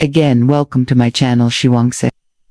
Again, welcome to my channel. She won't say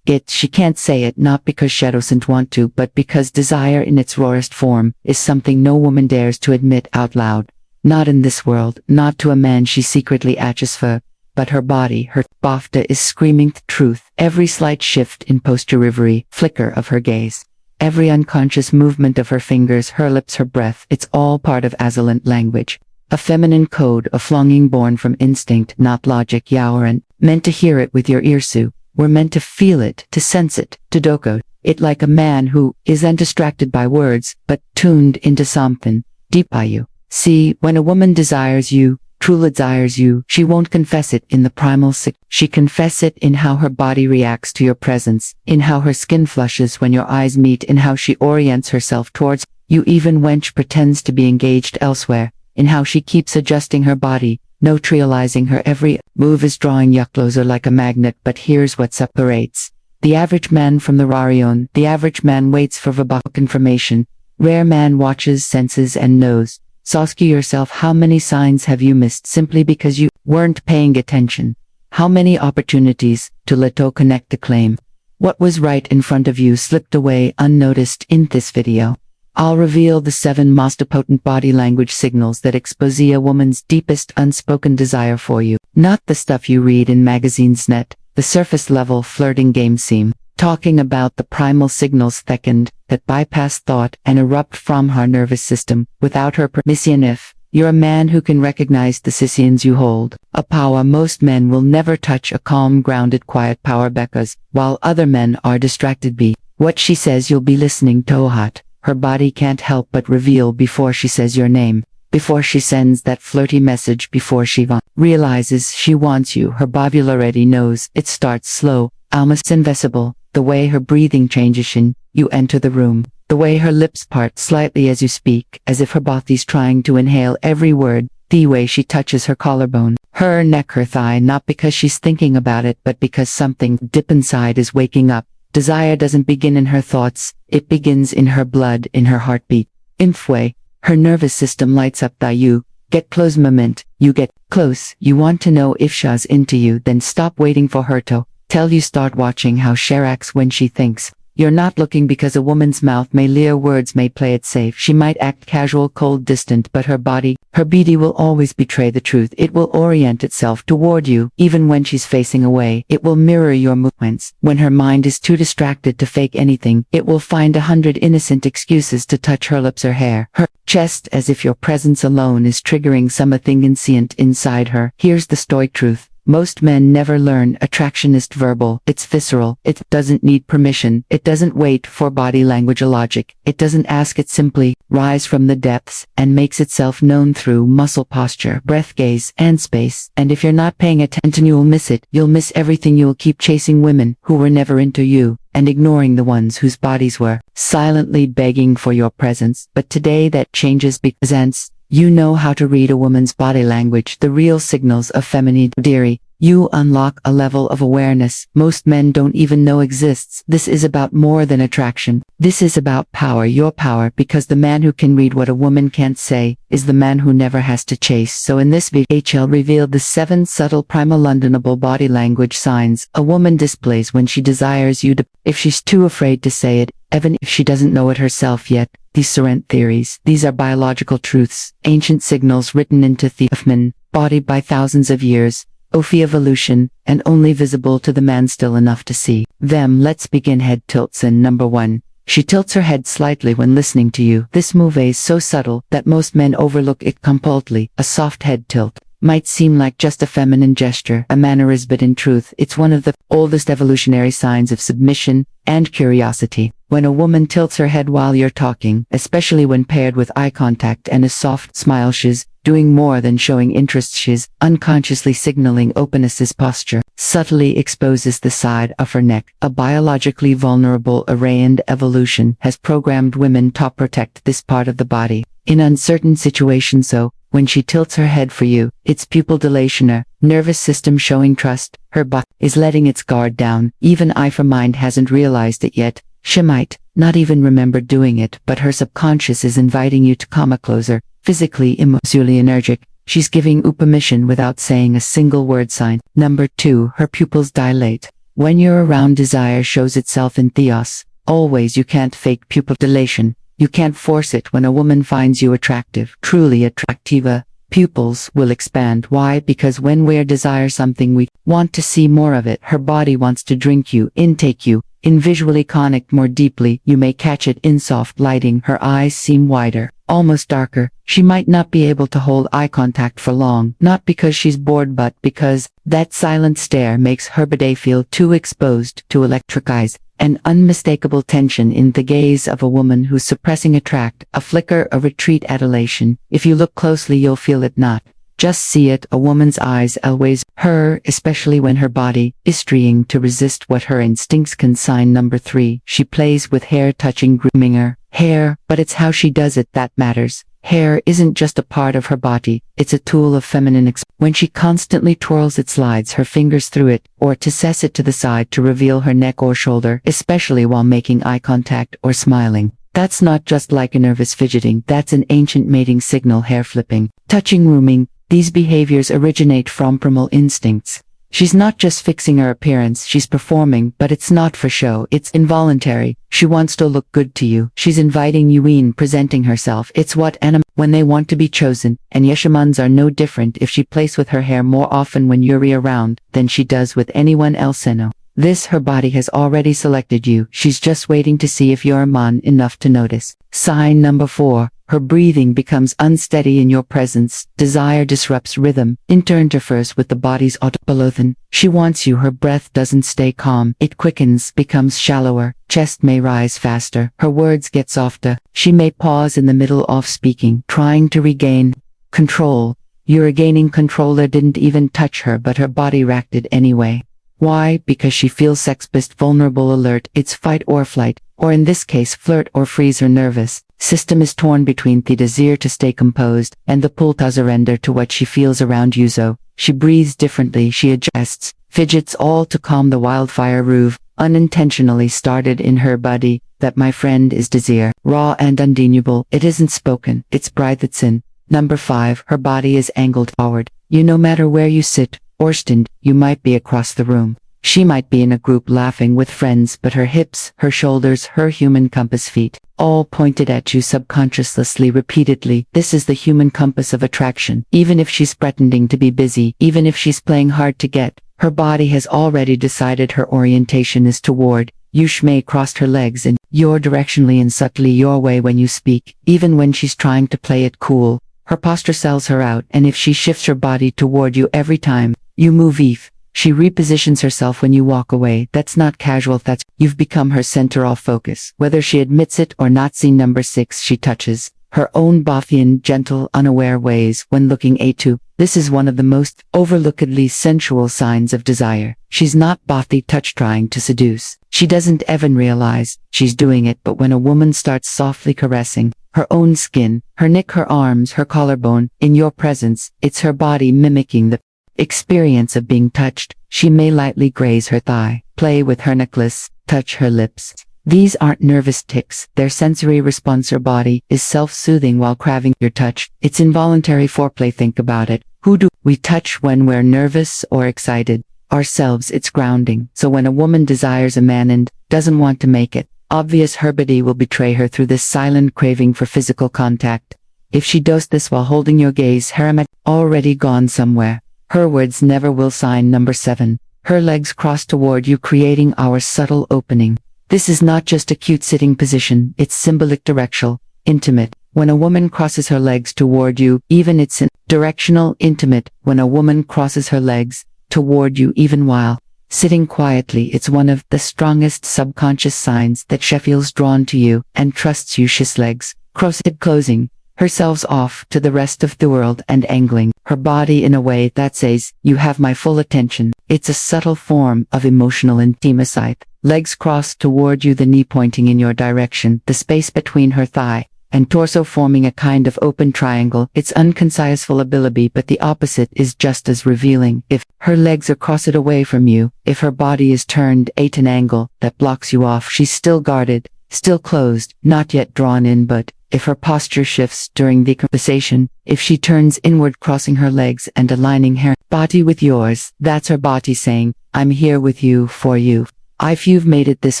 it. She can't say it, not because she doesn't want to, but because desire in its rawest form is something no woman dares to admit out loud. Not in this world, not to a man she secretly aches for, but her body, her bafta is screaming the truth. Every slight shift in posterivory, flicker of her gaze, every unconscious movement of her fingers, her lips, her breath, it's all part of Azalant language. A feminine code, a flonging born from instinct, not logic. Yaoran, meant to hear it with your earsu. We're meant to feel it, to sense it, to decode it like a man who is undistracted by words, but tuned into something deep by you. See, when a woman desires you, truly desires you, she won't confess it in the primal she confess it in how her body reacts to your presence, in how her skin flushes when your eyes meet, in how she orients herself towards you even when she pretends to be engaged elsewhere, in how she keeps adjusting her body, neutralizing her every move is drawing you closer like a magnet. But here's what separates the average man from the Rarion. The average man waits for verbal confirmation. Rare man watches, senses and knows. So ask yourself, how many signs have you missed simply because you weren't paying attention? How many opportunities to let connect the claim? What was right in front of you slipped away unnoticed? In this video, I'll reveal the 7 most potent body language signals that expose a woman's deepest unspoken desire for you. Not the stuff you read in magazines, net, the surface level flirting game seam. Talking about the primal signals thickened, that bypass thought and erupt from her nervous system without her permission. If you're a man who can recognize the scissions you hold, a power most men will never touch, a calm, grounded, quiet power because, while other men are distracted by what she says, you'll be listening to hot. Her body can't help but reveal before she says your name, before she sends that flirty message, before she realizes she wants you. Her body already knows. It starts slow, almost invisible. The way her breathing changes when you enter the room, the way her lips part slightly as you speak, as if her body's trying to inhale every word, the way she touches her collarbone, her neck, her thigh, not because she's thinking about it, but because something deep inside is waking up. Desire doesn't begin in her thoughts, it begins in her blood, in her heartbeat. Infway, her nervous system lights up. You get close moment, you get close, you want to know if she's into you, then stop waiting for her to tell you. Start watching how she acts when she thinks. You're not looking because a woman's mouth may leer, words may play it safe. She might act casual, cold, distant, but her body will always betray the truth. It will orient itself toward you, even when she's facing away. It will mirror your movements. When her mind is too distracted to fake anything, it will find 100 innocent excuses to touch her lips or hair, her chest, as if your presence alone is triggering something insentient inside her. Here's the Stoic truth. Most men never learn. Attraction is verbal, it's visceral, it doesn't need permission, it doesn't wait for body language or logic, it doesn't ask, it simply rise from the depths and makes itself known through muscle, posture, breath, gaze, and space. And if you're not paying attention, you'll miss it. You'll miss everything. You'll keep chasing women who were never into you, and ignoring the ones whose bodies were silently begging for your presence. But today that changes because you know how to read a woman's body language, the real signals of feminine deary. You unlock a level of awareness most men don't even know exists. This is about more than attraction. This is about power, your power, because the man who can read what a woman can't say is the man who never has to chase. So in this video, I'll reveal the 7 subtle primal undeniable body language signs a woman displays when she desires you, if she's too afraid to say it, even if she doesn't know it herself yet. These aren't theories. These are biological truths, ancient signals written into the man, body by thousands of years of evolution, and only visible to the man still enough to see them. Let's begin. Head tilts. In number 1, she tilts her head slightly when listening to you. This move is so subtle that most men overlook it completely. A soft head tilt might seem like just a feminine gesture, a mannerism, but in truth, it's one of the oldest evolutionary signs of submission and curiosity. When a woman tilts her head while you're talking, especially when paired with eye contact and a soft smile, she's doing more than showing interest. She's unconsciously signaling openness. His posture subtly exposes the side of her neck, a biologically vulnerable area, and evolution has programmed women to protect this part of the body in uncertain situations. So, when she tilts her head for you, it's pupil dilation, her nervous system showing trust. Her body is letting its guard down. Even if her mind hasn't realized it yet, she might not even remember doing it, but her subconscious is inviting you to come closer, physically, emotionally energetic. She's giving you permission without saying a single word sign. Number 2, her pupils dilate. When you're around, desire shows itself in theos. Always. You can't fake pupil dilation. You can't force it. When a woman finds you attractive, truly attractiva, pupils will expand. Why? Because when we desire something, we want to see more of it. Her body wants to drink you, intake you, in visually connect more deeply. You may catch it in soft lighting. Her eyes seem wider, almost darker. She might not be able to hold eye contact for long, not because she's bored but because that silent stare makes her body feel too exposed to electric eyes. An unmistakable tension in the gaze of a woman who's suppressing attract, a flicker, a retreat, adulation. If you look closely, you'll feel it, not just see it. A woman's eyes always her, especially when her body is trying to resist what her instincts consign. Number 3, she plays with hair, touching, grooming her hair, but it's how she does it that matters. Hair isn't just a part of her body, it's a tool of feminine when she constantly twirls it, slides her fingers through it, or tosses it to the side to reveal her neck or shoulder, especially while making eye contact or smiling. That's not just like a nervous fidgeting, that's an ancient mating signal. Hair flipping, touching, grooming, these behaviors originate from primal instincts. She's not just fixing her appearance, she's performing, but it's not for show, it's involuntary. She wants to look good to you. She's inviting you in, presenting herself. It's what animals when they want to be chosen, and Yeshamans are no different. If she plays with her hair more often when you're around than she does with anyone else, her body has already selected you. She's just waiting to see if you're a man enough to notice. Sign number 4. Her breathing becomes unsteady in your presence. Desire disrupts rhythm, interferes with the body's autopilot. She wants you. Her breath doesn't stay calm. It quickens, becomes shallower. Chest may rise faster. Her words get softer. She may pause in the middle of speaking, trying to regain control. You're regaining control. Didn't even touch her, but her body reacted anyway. Why? Because she feels sex-based, vulnerable, alert. It's fight or flight, or in this case flirt or freeze. Her nervous system is torn between the desire to stay composed and the pull to surrender to what she feels around you. So she breathes differently, she adjusts, fidgets, all to calm the wildfire roof unintentionally started in her body. That, my friend, is desire, raw and undeniable. It isn't spoken, it's pride that's in. Number 5, her body is angled forward. No matter where you sit or stand, you might be across the room. She might be in a group laughing with friends, but her hips, her shoulders, her human compass, feet, all pointed at you subconsciously, repeatedly. This is the human compass of attraction. Even if she's pretending to be busy, even if she's playing hard to get, her body has already decided her orientation is toward you. She may cross her legs in your directionally and subtly your way when you speak, even when she's trying to play it cool. Her posture sells her out, and if she shifts her body toward you every time you move, if she repositions herself when you walk away, that's not casual, that's you've become her center of focus, whether she admits it or not. Scene number 6, she touches her own body in gentle, unaware ways when looking at you. This is one of the most overlookedly sensual signs of desire. She's not body touch trying to seduce. She doesn't even realize she's doing it, but when a woman starts softly caressing her own skin, her neck, her arms, her collarbone, in your presence, it's her body mimicking the experience of being touched. She may lightly graze her thigh, play with her necklace, touch her lips. These aren't nervous tics, they're sensory response. Her body is self-soothing while craving your touch. It's involuntary foreplay. Think about it. Who do we touch when we're nervous or excited? Ourselves. It's grounding. So when a woman desires a man and doesn't want to make it obvious, her body will betray her through this silent craving for physical contact. If she does this while holding your gaze, her already gone somewhere. Her words never will. Sign number 7. Her legs cross toward you, creating our subtle opening. This is not just a cute sitting position, it's symbolic, directional, intimate. When a woman crosses her legs toward you, even it's directional, intimate. When a woman crosses her legs toward you, even while sitting quietly, it's one of the strongest subconscious signs that she feels drawn to you and trusts you. She's legs crossed, closing herself off to the rest of the world and angling her body in a way that says, you have my full attention. It's a subtle form of emotional intimacy. Legs crossed toward you, the knee pointing in your direction, the space between her thigh and torso forming a kind of open triangle. It's unconcise ability, but the opposite is just as revealing. If her legs are crossed away from you, if her body is turned at an angle that blocks you off, she's still guarded. still closed, not yet drawn in, but if her posture shifts during the conversation, if she turns inward, crossing her legs and aligning her body with yours, that's her body saying, I'm here with you, for you. If you've made it this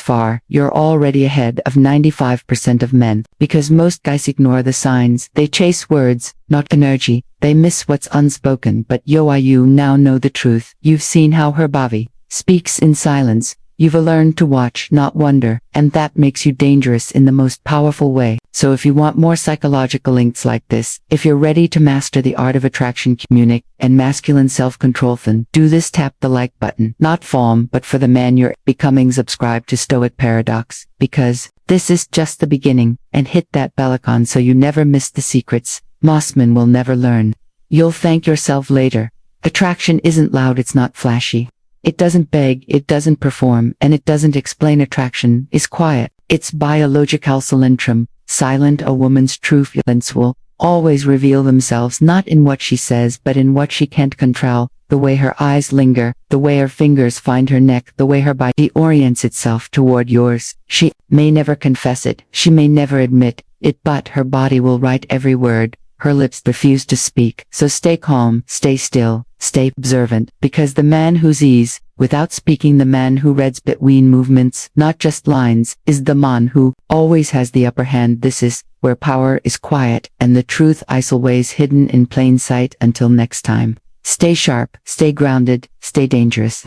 far, you're already ahead of 95% of men, because most guys ignore the signs. They chase words, not energy. They miss what's unspoken. But you now know the truth. You've seen how her body speaks in silence. You've learned to watch, not wonder, and that makes you dangerous in the most powerful way. So if you want more psychological links like this, if you're ready to master the art of attraction, communication, and masculine self-control, then do this: tap the like button, not form, but for the man you're becoming. Subscribe to Stoic Paradox, because this is just the beginning, and hit that bell icon so you never miss the secrets most men will never learn. You'll thank yourself later. Attraction isn't loud, it's not flashy. It doesn't beg, it doesn't perform, and it doesn't explain. Attraction is quiet. It's biological, silent. A woman's true feelings will always reveal themselves not in what she says but in what she can't control. The way her eyes linger, the way her fingers find her neck, the way her body orients itself toward yours. She may never confess it, she may never admit it, but her body will write every word. Her lips refuse to speak. So stay calm, stay still, stay observant, because the man who's ease, without speaking, the man who reads between movements, not just lines, is the man who always has the upper hand. This is where power is quiet, and the truth is always hidden in plain sight. Until next time, stay sharp, stay grounded, stay dangerous.